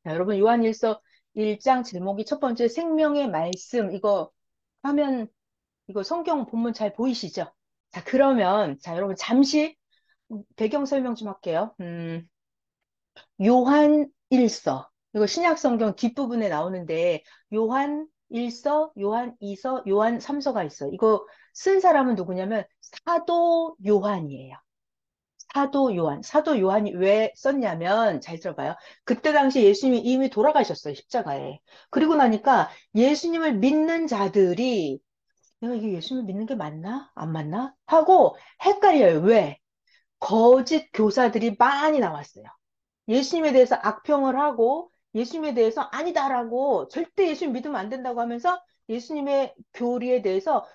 자, 여러분, 요한일서 1장 제목이 첫 번째 생명의 말씀. 이거 하면, 이거 성경 본문 잘 보이시죠? 자, 그러면, 자, 여러분, 잠시 배경 설명 좀 할게요. 요한 1서. 이거 신약 성경 뒷부분에 나오는데, 요한 1서, 요한 2서, 요한 3서가 있어요. 이거 쓴 사람은 누구냐면, 사도 요한이에요. 사도 요한. 사도 요한이 왜 썼냐면, 잘 들어봐요. 그때 당시 예수님이 이미 돌아가셨어요, 십자가에. 그리고 나니까 예수님을 믿는 자들이, 내가 이게 예수님을 믿는 게 맞나? 안 맞나? 하고 헷갈려요. 왜? 거짓 교사들이 많이 나왔어요. 예수님에 대해서 악평을 하고, 예수님에 대해서 아니다라고, 절대 예수님 믿으면 안 된다고 하면서 예수님의 교리에 대해서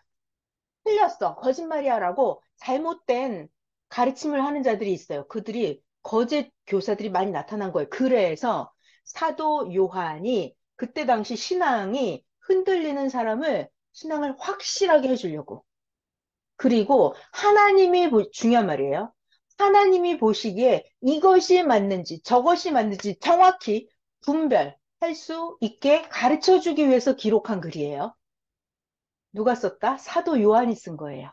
틀렸어. 거짓말이야라고 잘못된 가르침을 하는 자들이 있어요. 그들이 거짓 교사들이 많이 나타난 거예요. 그래서 사도 요한이 그때 당시 신앙이 흔들리는 사람을 신앙을 확실하게 해주려고. 그리고 하나님이 중요한 말이에요. 하나님이 보시기에 이것이 맞는지 저것이 맞는지 정확히 분별할 수 있게 가르쳐 주기 위해서 기록한 글이에요. 누가 썼다? 사도 요한이 쓴 거예요.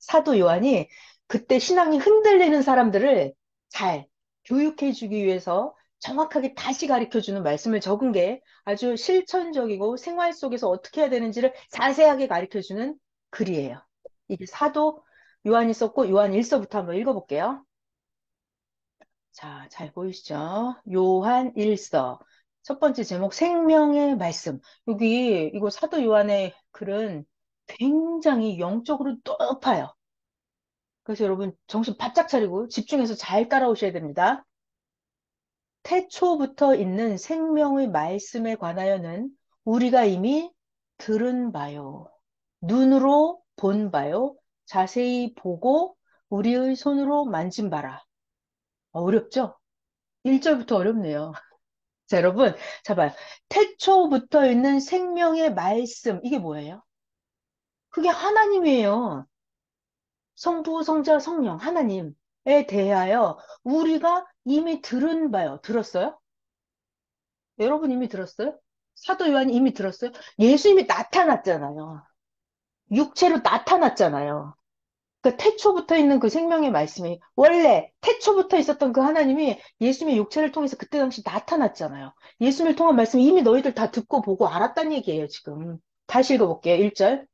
사도 요한이 그때 신앙이 흔들리는 사람들을 잘 교육해 주기 위해서 정확하게 다시 가르쳐 주는 말씀을 적은 게 아주 실천적이고 생활 속에서 어떻게 해야 되는지를 자세하게 가르쳐 주는 글이에요. 이게 사도 요한이 썼고 요한 1서부터 한번 읽어볼게요. 자, 잘 보이시죠? 요한 1서. 첫 번째 제목, 생명의 말씀. 여기, 이거 사도 요한의 글은 굉장히 영적으로 높아요. 그래서 여러분 정신 바짝 차리고 집중해서 잘 따라오셔야 됩니다. 태초부터 있는 생명의 말씀에 관하여는 우리가 이미 들은 바요. 눈으로 본 바요. 자세히 보고 우리의 손으로 만진 바라. 어렵죠? 1절부터 어렵네요. 자, 여러분, 자 봐요. 태초부터 있는 생명의 말씀, 이게 뭐예요? 그게 하나님이에요. 성부, 성자, 성령, 하나님에 대하여 우리가 이미 들은 바요. 들었어요? 여러분 이미 들었어요? 사도 요한이 이미 들었어요? 예수님이 나타났잖아요. 육체로 나타났잖아요. 그 태초부터 있는 그 생명의 말씀이 원래 태초부터 있었던 그 하나님이 예수님의 육체를 통해서 그때 당시 나타났잖아요. 예수님을 통한 말씀 이미 너희들 다 듣고 보고 알았단 얘기예요, 지금. 다시 읽어볼게요. 1절.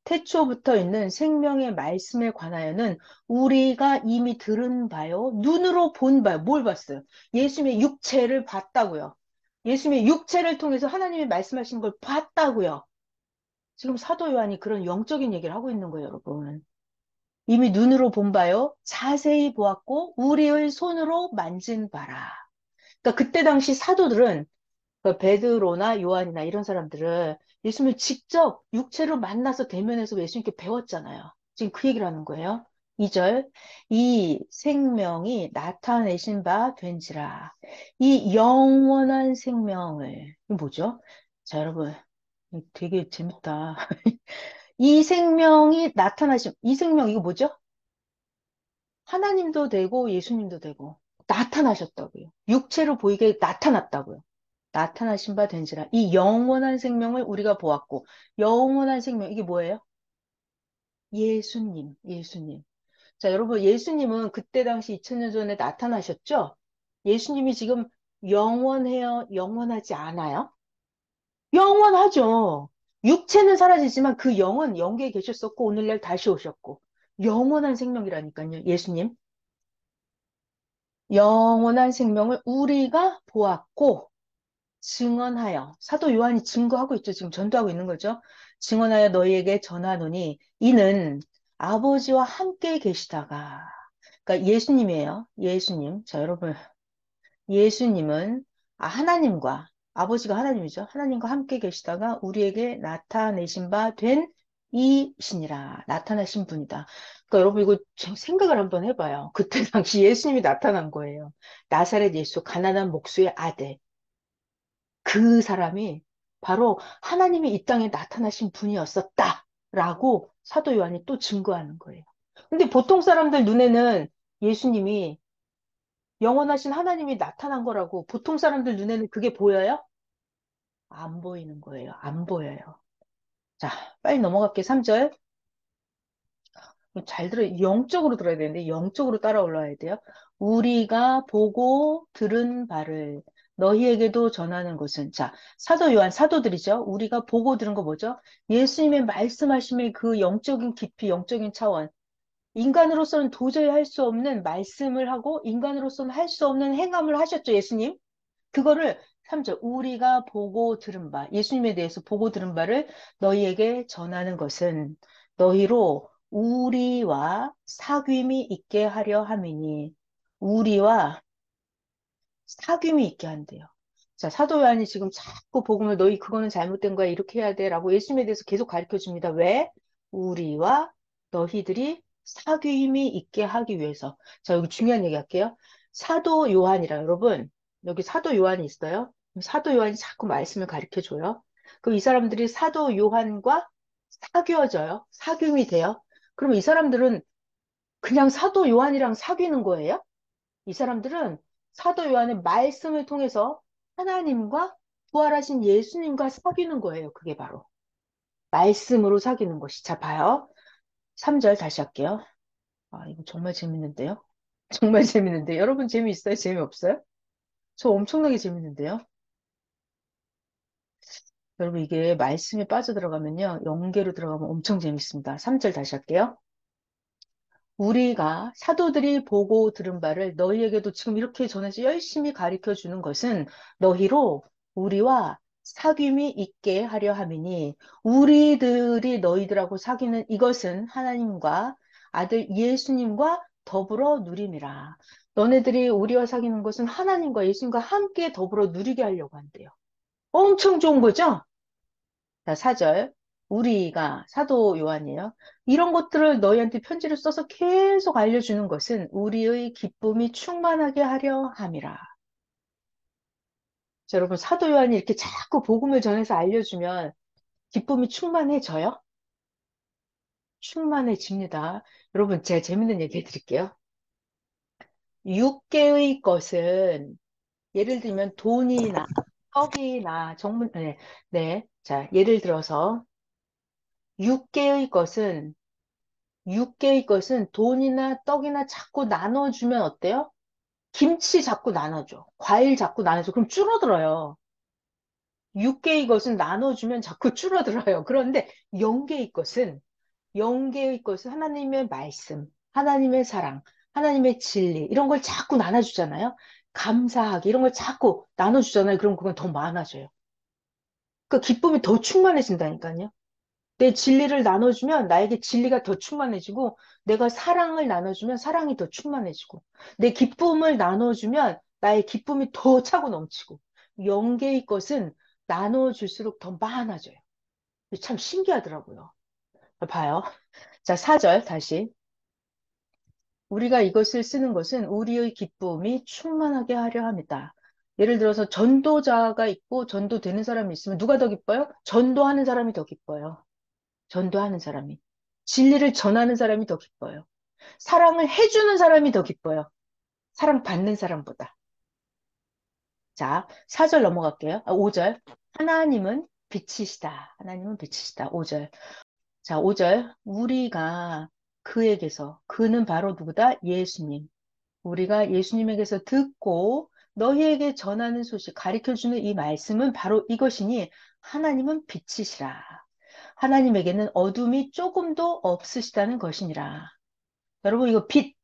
태초부터 있는 생명의 말씀에 관하여는 우리가 이미 들은 바요, 눈으로 본 바요. 뭘 봤어요? 예수님의 육체를 봤다고요. 예수님의 육체를 통해서 하나님이 말씀하신 걸 봤다고요. 지금 사도 요한이 그런 영적인 얘기를 하고 있는 거예요, 여러분. 이미 눈으로 본 바요, 자세히 보았고 우리의 손으로 만진 바라. 그러니까 그때 당시 사도들은 그 베드로나 요한이나 이런 사람들은 예수님을 직접 육체로 만나서 대면해서 예수님께 배웠잖아요. 지금 그 얘기를 하는 거예요. 2절, 이 생명이 나타내신 바 된지라. 이 영원한 생명을, 이게 뭐죠? 자, 여러분, 되게 재밌다. 이 생명이 나타나신, 이 생명, 이거 뭐죠? 하나님도 되고 예수님도 되고 나타나셨다고요. 육체로 보이게 나타났다고요. 나타나신 바 된지라. 이 영원한 생명을 우리가 보았고, 영원한 생명, 이게 뭐예요? 예수님, 예수님. 자, 여러분, 예수님은 그때 당시 2000년 전에 나타나셨죠? 예수님이 지금 영원해요? 영원하지 않아요? 영원하죠. 육체는 사라지지만 그 영은 영계에 계셨었고, 오늘날 다시 오셨고, 영원한 생명이라니까요, 예수님. 영원한 생명을 우리가 보았고, 증언하여, 사도 요한이 증거하고 있죠. 지금 전도하고 있는 거죠. 증언하여 너희에게 전하노니 이는 아버지와 함께 계시다가, 그러니까 예수님이에요. 예수님. 자, 여러분, 예수님은 하나님과 아버지가 하나님이죠. 하나님과 함께 계시다가 우리에게 나타내신 바 된 이신이라 나타나신 분이다. 그러니까 여러분 이거 생각을 한번 해봐요. 그때 당시 예수님이 나타난 거예요. 나사렛 예수 가난한 목수의 아들. 그 사람이 바로 하나님이 이 땅에 나타나신 분이었었다라고 사도 요한이 또 증거하는 거예요. 근데 보통 사람들 눈에는 예수님이 영원하신 하나님이 나타난 거라고. 보통 사람들 눈에는 그게 보여요? 안 보이는 거예요. 안 보여요. 자, 빨리 넘어갈게요. 3절. 잘 영적으로 들어야 되는데, 영적으로 따라 올라와야 돼요. 우리가 보고 들은 바를 너희에게도 전하는 것은, 자, 사도 요한, 사도들이죠. 우리가 보고 들은 거 뭐죠? 예수님의 말씀하심의 그 영적인 깊이, 영적인 차원. 인간으로서는 도저히 할 수 없는 말씀을 하고, 인간으로서는 할 수 없는 행함을 하셨죠, 예수님. 그거를 3절, 우리가 보고 들은 바, 예수님에 대해서 보고 들은 바를 너희에게 전하는 것은 너희로 우리와 사귐이 있게 하려 함이니, 우리와 사귐이 있게 한대요. 자, 사도 요한이 지금 자꾸 복음을 너희 그거는 잘못된 거야. 이렇게 해야 돼. 라고 예수님에 대해서 계속 가르쳐 줍니다. 왜? 우리와 너희들이 사귐이 있게 하기 위해서. 자, 여기 중요한 얘기 할게요. 사도 요한이라 여러분, 여기 사도 요한이 있어요. 사도 요한이 자꾸 말씀을 가르쳐 줘요. 그럼 이 사람들이 사도 요한과 사귀어져요. 사귐이 돼요. 그러면 이 사람들은 그냥 사도 요한이랑 사귀는 거예요? 이 사람들은 사도 요한의 말씀을 통해서 하나님과 부활하신 예수님과 사귀는 거예요. 그게 바로. 말씀으로 사귀는 것이. 자, 봐요. 3절 다시 할게요. 아, 이거 정말 재밌는데요? 정말 재밌는데. 여러분 재미있어요? 재미없어요? 저 엄청나게 재밌는데요? 여러분 이게 말씀에 빠져들어가면요. 연계로 들어가면 엄청 재밌습니다. 3절 다시 할게요. 우리가 사도들이 보고 들은 바를 너희에게도 지금 이렇게 전해서 열심히 가르쳐 주는 것은 너희로 우리와 사귐이 있게 하려 함이니 우리들이 너희들하고 사귀는 이것은 하나님과 아들 예수님과 더불어 누림이라. 너네들이 우리와 사귀는 것은 하나님과 예수님과 함께 더불어 누리게 하려고 한대요. 엄청 좋은 거죠? 자, 4절. 우리가 사도 요한이에요. 이런 것들을 너희한테 편지를 써서 계속 알려주는 것은 우리의 기쁨이 충만하게 하려 함이라. 자, 여러분, 사도 요한이 이렇게 자꾸 복음을 전해서 알려주면 기쁨이 충만해져요? 충만해집니다. 여러분, 제가 재밌는 얘기 해드릴게요. 육계의 것은 예를 들면 돈이나 떡이나 정문, 네, 네. 자, 예를 들어서 육계의 것은 육개의 것은 돈이나 떡이나 자꾸 나눠주면 어때요? 김치 자꾸 나눠줘. 과일 자꾸 나눠줘. 그럼 줄어들어요. 육개의 것은 나눠주면 자꾸 줄어들어요. 그런데 영계의 것은 하나님의 말씀, 하나님의 사랑, 하나님의 진리, 이런 걸 자꾸 나눠주잖아요. 감사하기, 이런 걸 자꾸 나눠주잖아요. 그럼 그건 더 많아져요. 그 기쁨이 더 충만해진다니까요. 내 진리를 나눠주면 나에게 진리가 더 충만해지고, 내가 사랑을 나눠주면 사랑이 더 충만해지고, 내 기쁨을 나눠주면 나의 기쁨이 더 차고 넘치고, 영계의 것은 나눠줄수록 더 많아져요. 참 신기하더라고요. 봐요. 자, 4절 다시. 우리가 이것을 쓰는 것은 우리의 기쁨이 충만하게 하려 합니다. 예를 들어서 전도자가 있고 전도되는 사람이 있으면 누가 더 기뻐요? 전도하는 사람이 더 기뻐요. 전도하는 사람이. 진리를 전하는 사람이 더 기뻐요. 사랑을 해주는 사람이 더 기뻐요. 사랑받는 사람보다. 자, 4절 넘어갈게요. 5절. 하나님은 빛이시다. 하나님은 빛이시다. 5절. 자, 5절. 우리가 그에게서, 그는 바로 누구다? 예수님. 우리가 예수님에게서 듣고 너희에게 전하는 소식, 가르쳐주는 이 말씀은 바로 이것이니 하나님은 빛이시라. 하나님에게는 어둠이 조금도 없으시다는 것이니라. 여러분, 이거 빛,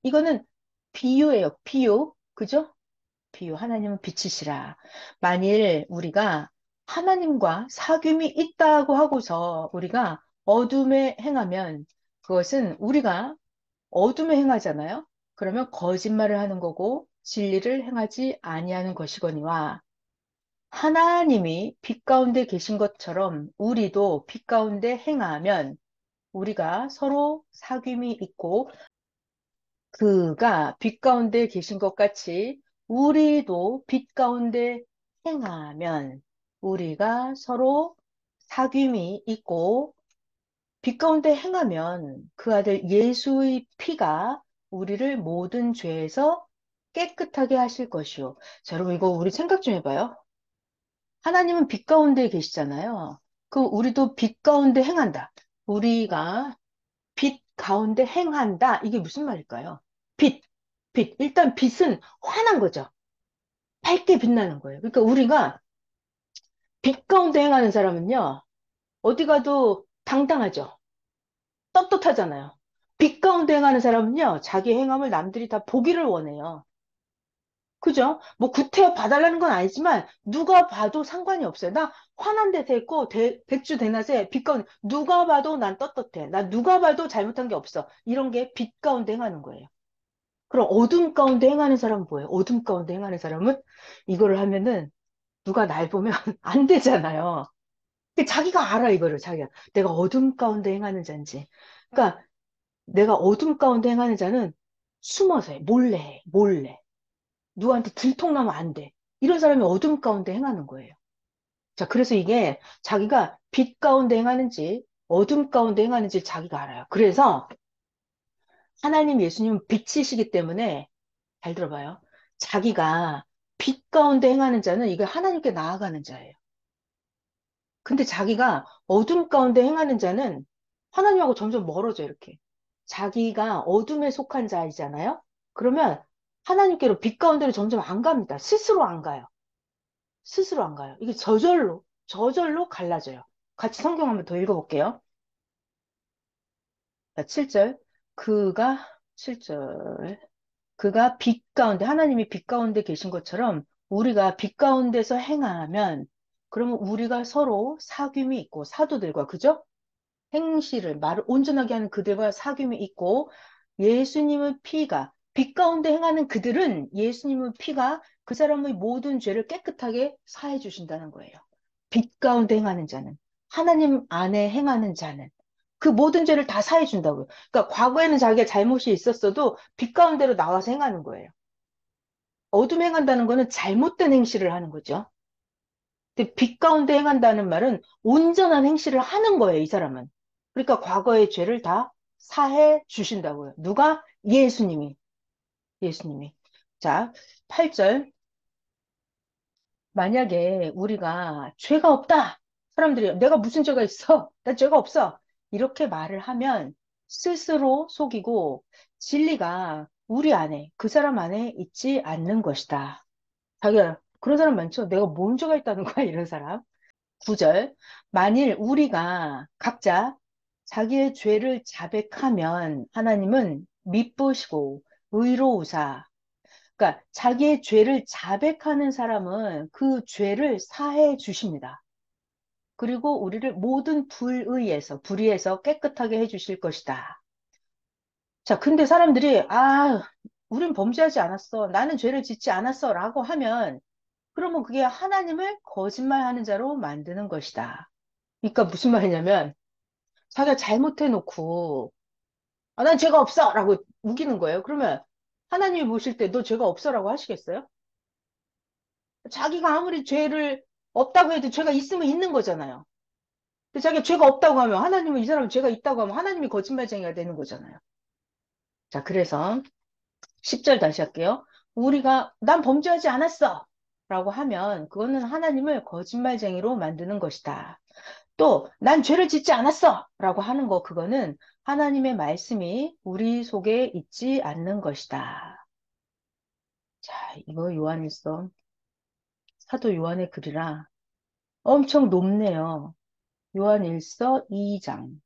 이거는 비유예요. 비유. 그죠? 비유. 하나님은 빛이시라. 만일 우리가 하나님과 사귐이 있다고 하고서 우리가 어둠에 행하면 그것은 우리가 어둠에 행하잖아요. 그러면 거짓말을 하는 거고 진리를 행하지 아니하는 것이거니와 하나님이 빛 가운데 계신 것처럼 우리도 빛 가운데 행하면 우리가 서로 사귐이 있고 그가 빛 가운데 계신 것 같이 우리도 빛 가운데 행하면 우리가 서로 사귐이 있고 빛 가운데 행하면 그 아들 예수의 피가 우리를 모든 죄에서 깨끗하게 하실 것이요. 자, 여러분, 이거 우리 생각 좀 해봐요. 하나님은 빛 가운데 계시잖아요. 그 우리도 빛 가운데 행한다. 우리가 빛 가운데 행한다. 이게 무슨 말일까요? 빛, 빛. 일단 빛은 환한 거죠. 밝게 빛나는 거예요. 그러니까 우리가 빛 가운데 행하는 사람은요, 어디 가도 당당하죠. 떳떳하잖아요. 빛 가운데 행하는 사람은요, 자기 행함을 남들이 다 보기를 원해요. 그죠? 뭐 구태여 봐달라는 건 아니지만 누가 봐도 상관이 없어요. 나 화난 데서 있고 백주 대낮에 빛 가운데 누가 봐도 난 떳떳해. 나 누가 봐도 잘못한 게 없어. 이런 게 빛 가운데 행하는 거예요. 그럼 어둠 가운데 행하는 사람은 뭐예요? 어둠 가운데 행하는 사람은 이거를 하면은 누가 날 보면 안 되잖아요. 자기가 알아 이거를 자기가 내가 어둠 가운데 행하는 자인지. 그러니까 내가 어둠 가운데 행하는 자는 숨어서 해. 몰래 해. 몰래. 누구한테 들통나면 안 돼. 이런 사람이 어둠 가운데 행하는 거예요. 자, 그래서 이게 자기가 빛 가운데 행하는지 어둠 가운데 행하는지 자기가 알아요. 그래서 하나님 예수님은 빛이시기 때문에 잘 들어봐요. 자기가 빛 가운데 행하는 자는 이게 하나님께 나아가는 자예요. 근데 자기가 어둠 가운데 행하는 자는 하나님하고 점점 멀어져, 이렇게. 자기가 어둠에 속한 자이잖아요? 그러면 하나님께로 빛 가운데로 점점 안 갑니다. 스스로 안 가요. 스스로 안 가요. 이게 저절로 갈라져요. 같이 성경 한번 더 읽어볼게요. 자, 7절. 그가, 7절. 그가 빛 가운데, 하나님이 빛 가운데 계신 것처럼 우리가 빛 가운데서 행하면, 그러면 우리가 서로 사귐이 있고, 사도들과, 그죠? 행실을, 말을 온전하게 하는 그들과 사귐이 있고, 예수님의 피가, 빛 가운데 행하는 그들은 예수님의 피가 그 사람의 모든 죄를 깨끗하게 사해 주신다는 거예요. 빛 가운데 행하는 자는, 하나님 안에 행하는 자는, 그 모든 죄를 다 사해 준다고요. 그러니까 과거에는 자기가 잘못이 있었어도 빛 가운데로 나와서 행하는 거예요. 어둠 행한다는 거는 잘못된 행실을 하는 거죠. 근데 빛 가운데 행한다는 말은 온전한 행실을 하는 거예요, 이 사람은. 그러니까 과거의 죄를 다 사해 주신다고요. 누가? 예수님이. 예수님이. 자, 8절. 만약에 우리가 죄가 없다. 사람들이 내가 무슨 죄가 있어? 나 죄가 없어. 이렇게 말을 하면 스스로 속이고 진리가 우리 안에, 그 사람 안에 있지 않는 것이다. 자기야, 그런 사람 많죠? 내가 뭔 죄가 있다는 거야, 이런 사람. 9절. 만일 우리가 각자 자기의 죄를 자백하면 하나님은 미쁘시고 의로우사. 그러니까 자기의 죄를 자백하는 사람은 그 죄를 사해 주십니다. 그리고 우리를 모든 불의에서 깨끗하게 해 주실 것이다. 자, 근데 사람들이 우린 범죄하지 않았어. 나는 죄를 짓지 않았어. 라고 하면 그러면 그게 하나님을 거짓말하는 자로 만드는 것이다. 그러니까 무슨 말이냐면 자기가 잘못해놓고 난 죄가 없어 라고 우기는 거예요. 그러면 하나님이 보실 때 너 죄가 없어 라고 하시겠어요? 자기가 아무리 죄를 없다고 해도 죄가 있으면 있는 거잖아요. 근데 자기가 죄가 없다고 하면 하나님은 이 사람은 죄가 있다고 하면 하나님이 거짓말쟁이가 되는 거잖아요. 자, 그래서 10절 다시 할게요. 우리가 난 범죄하지 않았어 라고 하면 그거는 하나님을 거짓말쟁이로 만드는 것이다. 또, 난 죄를 짓지 않았어! 라고 하는 거, 그거는 하나님의 말씀이 우리 속에 있지 않는 것이다. 자, 이거 요한일서, 사도 요한의 글이라 엄청 높네요. 요한일서 2장.